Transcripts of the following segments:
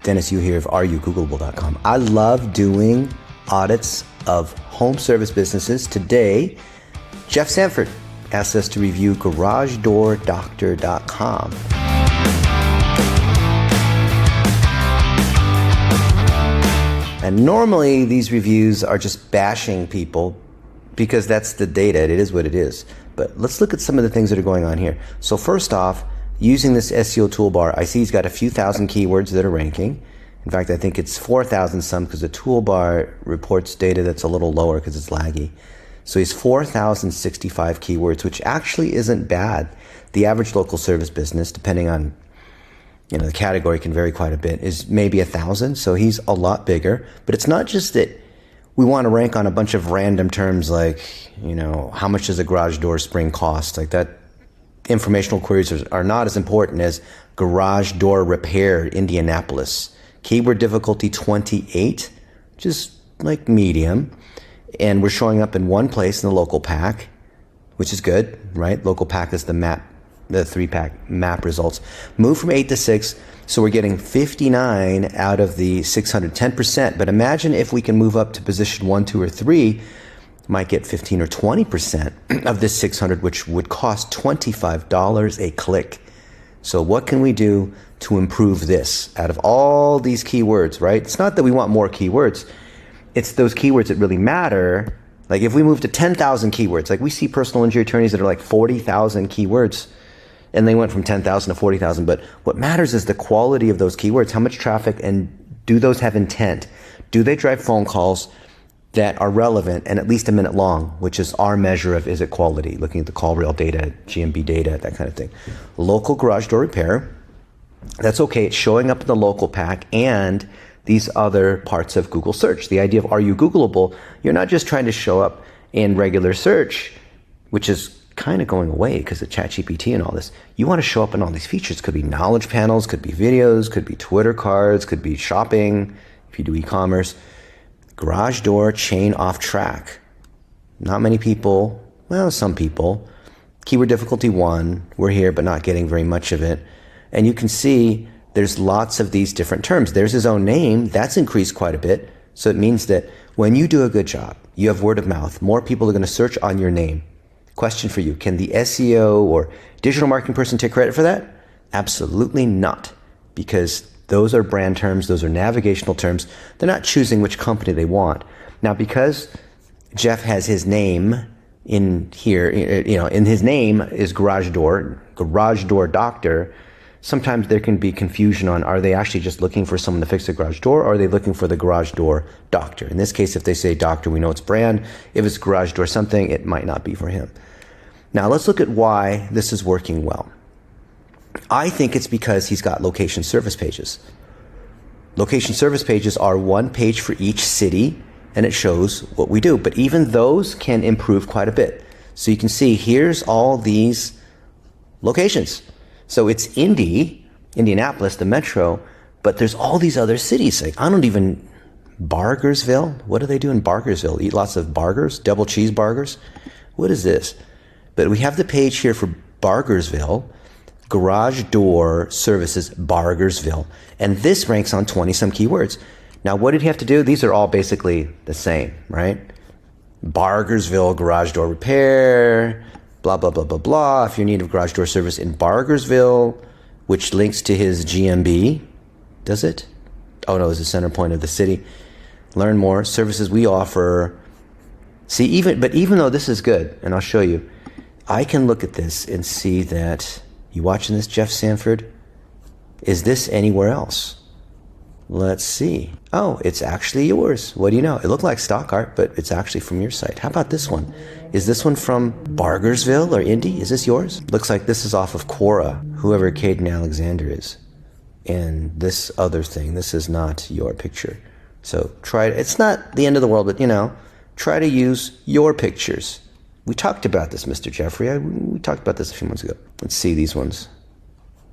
Dennis Yu here of areyougooglable.com. I love doing audits of home service businesses. Today, Jeff Sanford asked us to review garagedoordoctor.com. And normally these reviews are just bashing people because that's the data. It is what it is. But let's look at some of the things that are going on here. So first off, using this SEO toolbar, I see he's got a few thousand keywords that are ranking. In fact, I think it's 4,000 some because the toolbar reports data that's a little lower because it's laggy. So he's 4,065 keywords, which actually isn't bad. The average local service business, depending on the category, can vary quite a bit, is maybe 1,000. So he's a lot bigger. But it's not just that we want to rank on a bunch of random terms like, how much does a garage door spring cost? Like that. Informational queries are not as important as garage door repair, Indianapolis. Keyword difficulty 28, which is like medium. And we're showing up in one place in the local pack, which is good, right? Local pack is the map, the 3-pack map results. Move from 8 to 6, so we're getting 59 out of the 600, 10%. But imagine if we can move up to position 1, 2, or 3, might get 15 or 20% of this 600, which would cost $25 a click. So what can we do to improve this out of all these keywords, right? It's not that we want more keywords. It's those keywords that really matter. Like if we move to 10,000 keywords, like we see personal injury attorneys that are like 40,000 keywords, and they went from 10,000 to 40,000. But what matters is the quality of those keywords, how much traffic, and do those have intent? Do they drive phone calls that are relevant and at least a minute long, which is our measure of is it quality, looking at the call reel data, GMB data, that kind of thing. Local garage door repair, that's okay. It's showing up in the local pack and these other parts of Google search. The idea of are you Googleable, you're not just trying to show up in regular search, which is kind of going away because of ChatGPT and all this. You want to show up in all these features. Could be knowledge panels, could be videos, could be Twitter cards, could be shopping, if you do e-commerce. Garage door chain off track. Not many people, well, some people. Keyword difficulty 1, we're here but not getting very much of it. And you can see there's lots of these different terms. There's his own name, that's increased quite a bit. So it means that when you do a good job, you have word of mouth, more people are going to search on your name. Question for you, can the SEO or digital marketing person take credit for that? Absolutely not, because those are brand terms, those are navigational terms. They're not choosing which company they want. Now, because Jeff has his name in here, in his name is Garage Door Doctor, sometimes there can be confusion on, are they actually just looking for someone to fix the garage door, or are they looking for the garage door doctor? In this case, if they say doctor, we know it's brand. If it's garage door something, it might not be for him. Now, let's look at why this is working well. I think it's because he's got location service pages. Location service pages are one page for each city, and it shows what we do. But even those can improve quite a bit. So you can see here's all these locations. So it's Indianapolis, the metro, but there's all these other cities. Like Bargersville. What do they do in Bargersville? Eat lots of burgers, double cheeseburgers. What is this? But we have the page here for Bargersville. Garage door services, Bargersville. And this ranks on 20 some keywords. Now, what did he have to do? These are all basically the same, right? Bargersville, garage door repair, blah, blah, blah, blah, blah. If you're in need of garage door service in Bargersville, which links to his GMB, does it? Oh no, it's the center point of the city. Learn more, services we offer. See, even though this is good, and I'll show you, I can look at this and see that. You watching this, Jeff Sanford? Is this anywhere else? Let's see. Oh, it's actually yours. What do you know? It looked like stock art, but it's actually from your site. How about this one? Is this one from Bargersville or Indy? Is this yours? Looks like this is off of Quora, whoever Caden Alexander is. And this other thing, this is not your picture. So try it. It's not the end of the world, but try to use your pictures. We talked about this, Mr. Jeffrey. We talked about this a few months ago. Let's see these ones.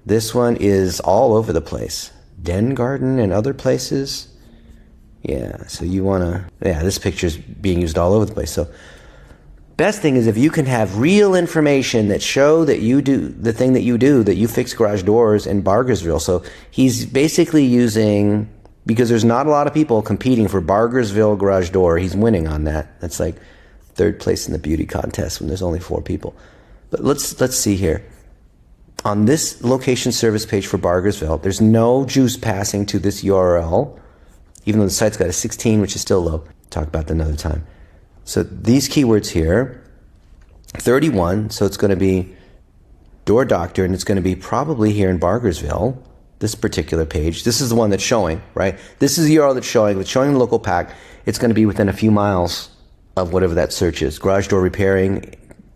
This one is all over the place. Den Garden and other places. Yeah, so you want to... Yeah, this picture is being used all over the place. So best thing is if you can have real information that show that you do the thing that you fix garage doors in Bargersville. So he's basically using, because there's not a lot of people competing for Bargersville garage door, he's winning on that. That's like third place in the beauty contest when there's only 4 people. But let's see here. On this location service page for Bargersville, there's no juice passing to this URL, even though the site's got a 16, which is still low. Talk about that another time. So these keywords here, 31, so it's going to be door doctor, and it's going to be probably here in Bargersville, this particular page. This is the one that's showing, right? This is the URL that's showing. It's showing the local pack. It's going to be within a few miles of whatever that search is. Garage door repairing,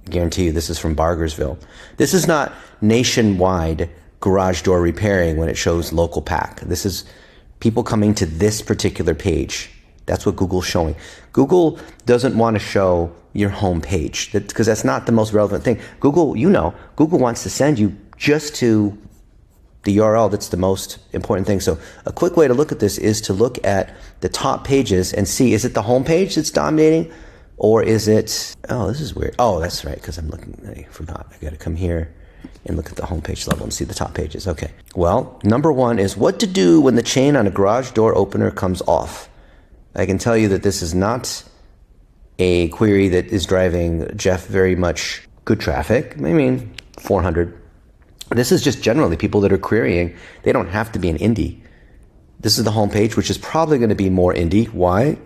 guarantee you this is from Bargersville. This is not nationwide garage door repairing when it shows local pack. This is people coming to this particular page. That's what Google's showing. Google doesn't want to show your home page because that's not the most relevant thing. Google wants to send you just to the URL that's the most important thing. So a quick way to look at this is to look at the top pages and see, is it the home page that's dominating, or is it, oh, this is weird. Oh, that's right, because I forgot. I got to come here and look at the homepage level and see the top pages. Okay. Well, number 1 is what to do when the chain on a garage door opener comes off. I can tell you that this is not a query that is driving Jeff very much good traffic. I mean, 400. This is just generally people that are querying. They don't have to be an indie. This is the homepage, which is probably going to be more indie. Why?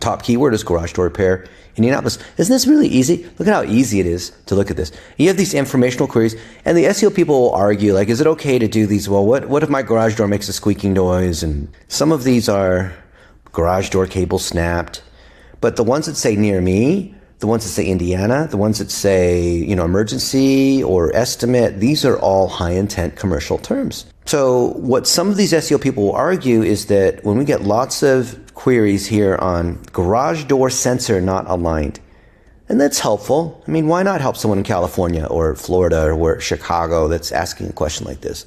Top keyword is garage door repair, Indianapolis. Isn't this really easy? Look at how easy it is to look at this. You have these informational queries, and the SEO people will argue, like, is it okay to do these? Well, what if my garage door makes a squeaking noise? And some of these are garage door cable snapped. But the ones that say near me, the ones that say Indiana, the ones that say, emergency or estimate, these are all high intent commercial terms. So what some of these SEO people will argue is that when we get lots of queries here on garage door sensor not aligned, and that's helpful. I mean, why not help someone in California or Florida or Chicago that's asking a question like this?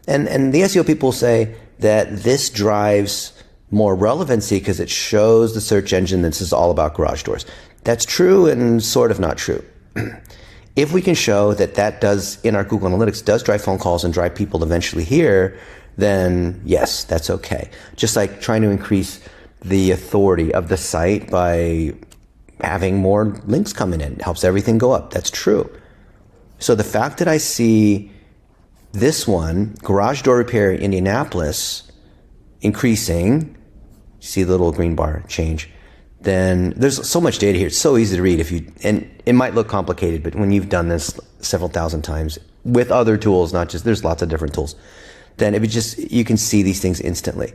And the SEO people say that this drives more relevancy because it shows the search engine that this is all about garage doors. That's true and sort of not true. If we can show that does, in our Google Analytics, does drive phone calls and drive people eventually here, then yes, that's okay. Just like trying to increase the authority of the site by having more links coming in. It helps everything go up. That's true. So the fact that I see this one, garage door repair in Indianapolis, increasing, see the little green bar change, then there's so much data here. It's so easy to read and it might look complicated, but when you've done this several thousand times with other tools, not just, there's lots of different tools, then you can see these things instantly.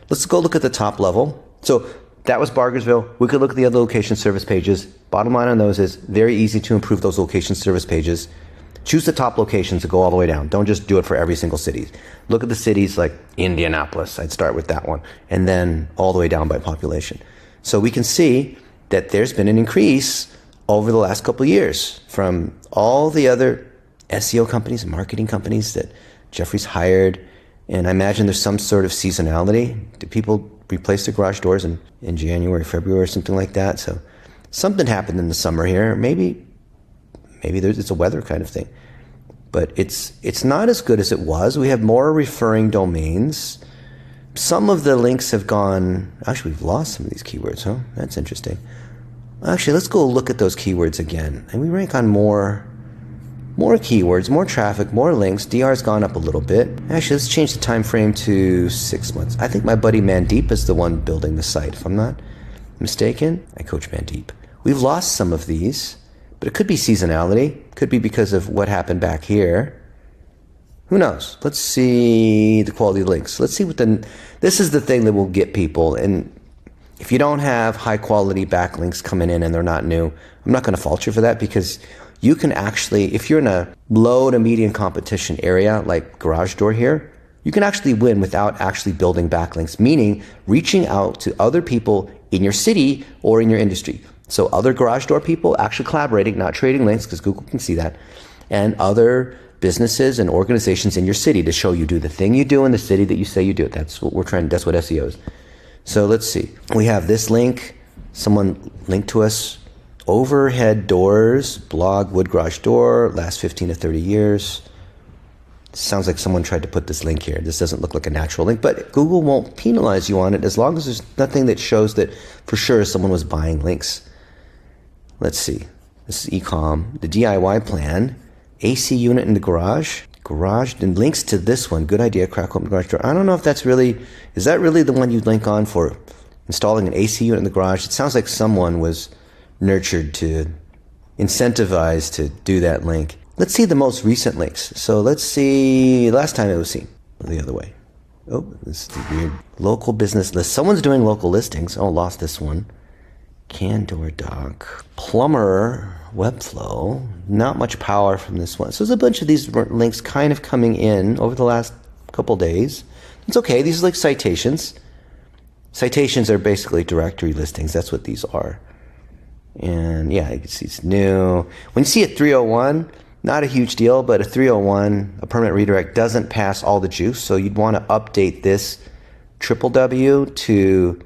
Let's go look at the top level. So that was Bargersville. We could look at the other location service pages. Bottom line on those is very easy to improve those location service pages. Choose the top locations to go all the way down. Don't just do it for every single city. Look at the cities like Indianapolis. I'd start with that one. And then all the way down by population. So we can see that there's been an increase over the last couple of years from all the other SEO companies and marketing companies that Jeffrey's hired. And I imagine there's some sort of seasonality. Do people replace their garage doors in January, February, or something like that? So something happened in the summer here. Maybe it's a weather kind of thing. But it's not as good as it was. We have more referring domains. Some of the links have gone, actually we've lost some of these keywords, huh? That's interesting. Actually, let's go look at those keywords again. And we rank on more keywords, more traffic, more links. DR's gone up a little bit. Actually, let's change the time frame to 6 months. I think my buddy Mandeep is the one building the site, if I'm not mistaken. I coach Mandeep. We've lost some of these, but it could be seasonality. Could be because of what happened back here. Who knows? Let's see the quality of links. Let's see this is the thing that will get people. And if you don't have high quality backlinks coming in and they're not new, I'm not going to fault you for that, because you can actually, if you're in a low to medium competition area like garage door here, you can actually win without actually building backlinks, meaning reaching out to other people in your city or in your industry. So other garage door people actually collaborating, not trading links, because Google can see that, and other businesses and organizations in your city to show you do the thing you do in the city that you say you do. That's what that's what SEO is. So let's see. We have this link. Someone linked to us Overhead doors, blog, wood garage door, last 15 to 30 years. Sounds like someone tried to put this link here. This doesn't look like a natural link, but Google won't penalize you on it as long as there's nothing that shows that for sure someone was buying links. Let's see. This is e-com, the DIY plan, AC unit in the garage, and links to this one. Good idea, crack open garage door. I don't know if that's really, is that really the one you'd link on for installing an AC unit in the garage? It sounds like someone was nurtured to incentivize to do that link. Let's see the most recent links. So let's see, last time it was seen the other way. Oh, this is the weird local business list. Someone's doing local listings. Oh, lost this one. Candor doc, plumber, webflow. Not much power from this one. So there's a bunch of these links kind of coming in over the last couple days. It's okay. These are like citations. Citations are basically directory listings. That's what these are. And yeah, you can see it's new. When you see a 301, not a huge deal, but a 301, a permanent redirect, doesn't pass all the juice. So you'd want to update this www to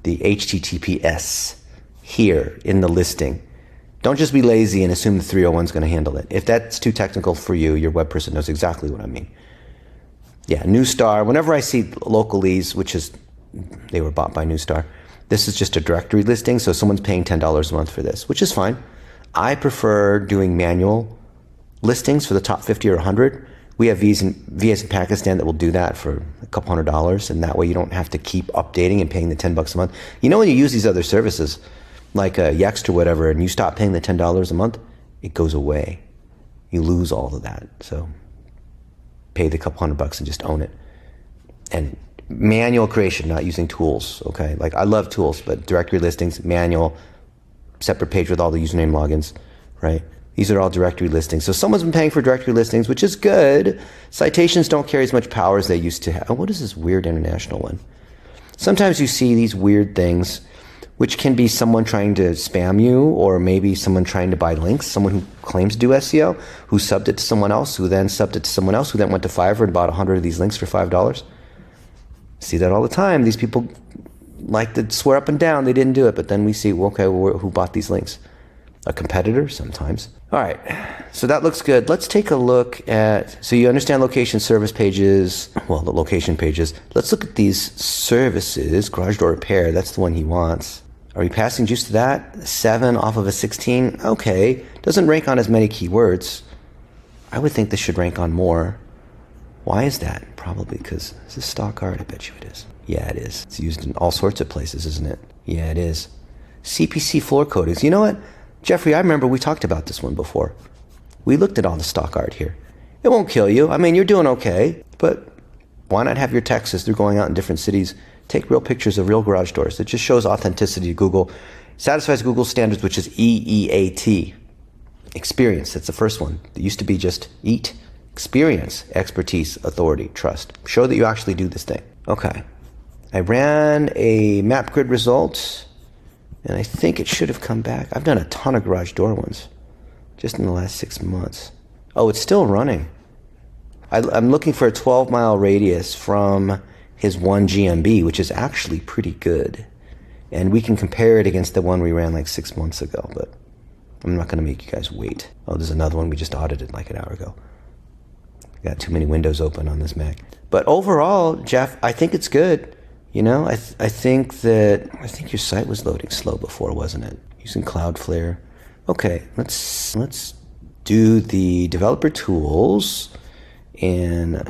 the HTTPS here in the listing. Don't just be lazy and assume the 301 is going to handle it. If that's too technical for you, your web person knows exactly what I mean. Yeah, Newstar. Whenever I see localese, which is, they were bought by Newstar, this is just a directory listing, so someone's paying $10 a month for this, which is fine. I prefer doing manual listings for the top 50 or 100. We have VAs in Pakistan that will do that for a couple $100, and that way you don't have to keep updating and paying the $10 a month. You know, when you use these other services, like Yext or whatever, and you stop paying the $10 a month, it goes away. You lose all of that. So pay the couple $100 and just own it. And manual creation, not using tools, okay? Like, I love tools, but directory listings, manual, separate page with all the username logins, right? These are all directory listings. So someone's been paying for directory listings, which is good. Citations don't carry as much power as they used to have. Oh, what is this weird international one? Sometimes you see these weird things, which can be someone trying to spam you, or maybe someone trying to buy links, someone who claims to do SEO, who subbed it to someone else, who then subbed it to someone else, who then went to Fiverr and bought 100 of these links for $5. See that all the time. These people like to swear up and down they didn't do it, but then we see, well, okay, well, who bought these links? A competitor sometimes. All right, so that looks good. Let's take a look at, so you understand location service pages, well, the location pages. Let's look at these services. Garage door repair, that's the one he wants. Are we passing juice to that? 7 off of a 16, okay. Doesn't rank on as many keywords. I would think this should rank on more. Why is that? Probably because it's a stock art, I bet you it is. Yeah, it is. It's used in all sorts of places, isn't it? Yeah, it is. CPC floor coatings. You know what? Jeffrey, I remember we talked about this one before. We looked at all the stock art here. It won't kill you. I mean, you're doing okay, but why not have your techs, as they're going out in different cities, take real pictures of real garage doors? It just shows authenticity to Google, satisfies Google standards, which is EEAT. Experience, that's the first one. It used to be just EAT. Experience, expertise, authority, trust. Show that you actually do this thing. Okay. I ran a map grid result, and I think it should have come back. I've done a ton of garage door ones just in the last 6 months. Oh, it's still running. I'm looking for a 12-mile radius from his 1 GMB, which is actually pretty good. And we can compare it against the one we ran like 6 months ago, but I'm not going to make you guys wait. Oh, there's another one we just audited like an hour ago. Got too many windows open on this Mac. But overall, Jeff, I think it's good. You know, I think your site was loading slow before, wasn't it? Using Cloudflare. Okay, let's do the developer tools, and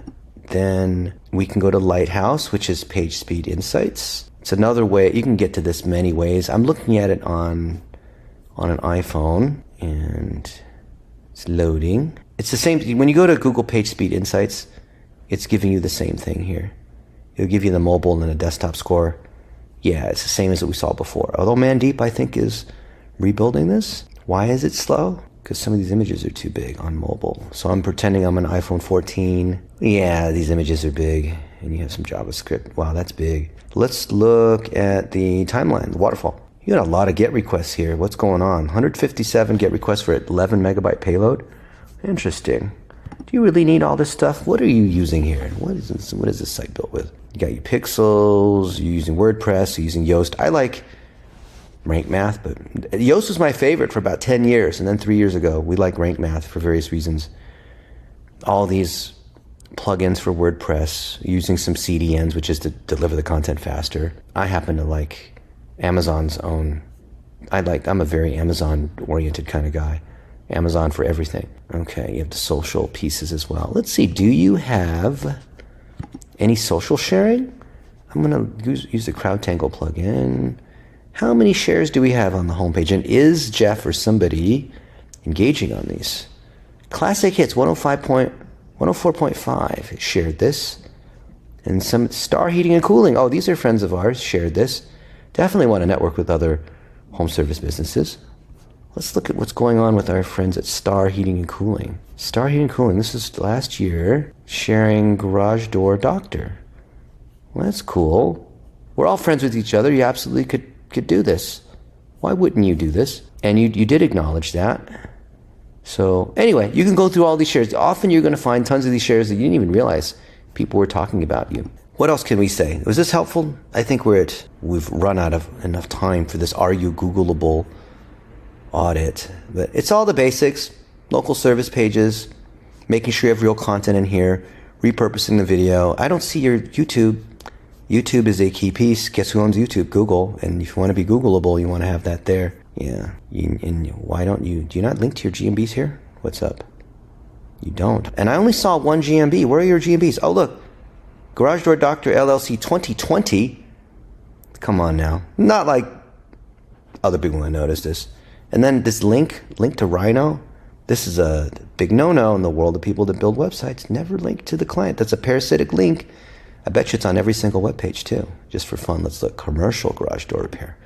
then we can go to Lighthouse, which is page speed insights. It's another way. You can get to this many ways. I'm looking at it on an iPhone, and it's loading. It's the same. When you go to Google Page Speed Insights, it's giving you the same thing here. It'll give you the mobile and then a desktop score. Yeah, it's the same as what we saw before. Although Mandeep, I think, is rebuilding this. Why is it slow? Because some of these images are too big on mobile. So I'm pretending I'm an iPhone 14. Yeah, these images are big. And you have some JavaScript. Wow, that's big. Let's look at the timeline, the waterfall. You got a lot of GET requests here. What's going on? 157 GET requests for 11 megabyte payload. Interesting. Do you really need all this stuff? What are you using here? What is this site built with? You got your pixels, you're using WordPress, you're using Yoast. I like rank math, but Yoast was my favorite for about 10 years. And then 3 years ago, we like rank math for various reasons. All these plugins for WordPress, using some CDNs, which is to deliver the content faster. I happen to like Amazon's own. I'm a very Amazon-oriented kind of guy. Amazon for everything. Okay, you have the social pieces as well. Let's see, do you have any social sharing? I'm going to use the CrowdTangle plugin. How many shares do we have on the homepage? And is Jeff or somebody engaging on these? Classic Hits 104.5 shared this. And some Star Heating and Cooling. Oh, these are friends of ours, shared this. Definitely want to network with other home service businesses. Let's look at what's going on with our friends at Star Heating and Cooling. Star Heating and Cooling, this is last year, sharing Garage Door Doctor. Well, that's cool. We're all friends with each other. You absolutely could do this. Why wouldn't you do this? And you did acknowledge that. So anyway, you can go through all these shares. Often you're going to find tons of these shares that you didn't even realize people were talking about you. What else can we say? Was this helpful? I think we've run out of enough time for this Are You Googleable audit. But it's all the basics. Local service pages, making sure you have real content in here, repurposing the video. I don't see your YouTube. YouTube is a key piece. Guess who owns YouTube? Google. And if you want to be Googleable, you want to have that there. Yeah. And why don't you? Do you not link to your GMBs here? What's up? You don't. And I only saw one GMB. Where are your GMBs? Oh, look. Garage Door Doctor LLC 2020. Come on now. Not like other people will notice this. And then this link to Rhino. This is a big no-no in the world of people that build websites. Never link to the client. That's a parasitic link. I bet you it's on every single web page too. Just for fun, let's look. Commercial garage door repair.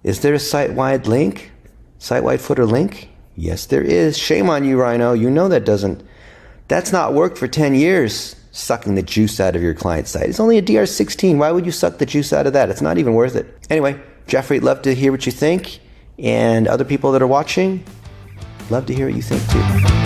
Is there a site-wide link? Site-wide footer link? Yes, there is. Shame on you, Rhino. You know that's not worked for 10 years, sucking the juice out of your client site. It's only a DR16. Why would you suck the juice out of that? It's not even worth it. Anyway, Jeffrey, love to hear what you think. And other people that are watching, love to hear what you think too.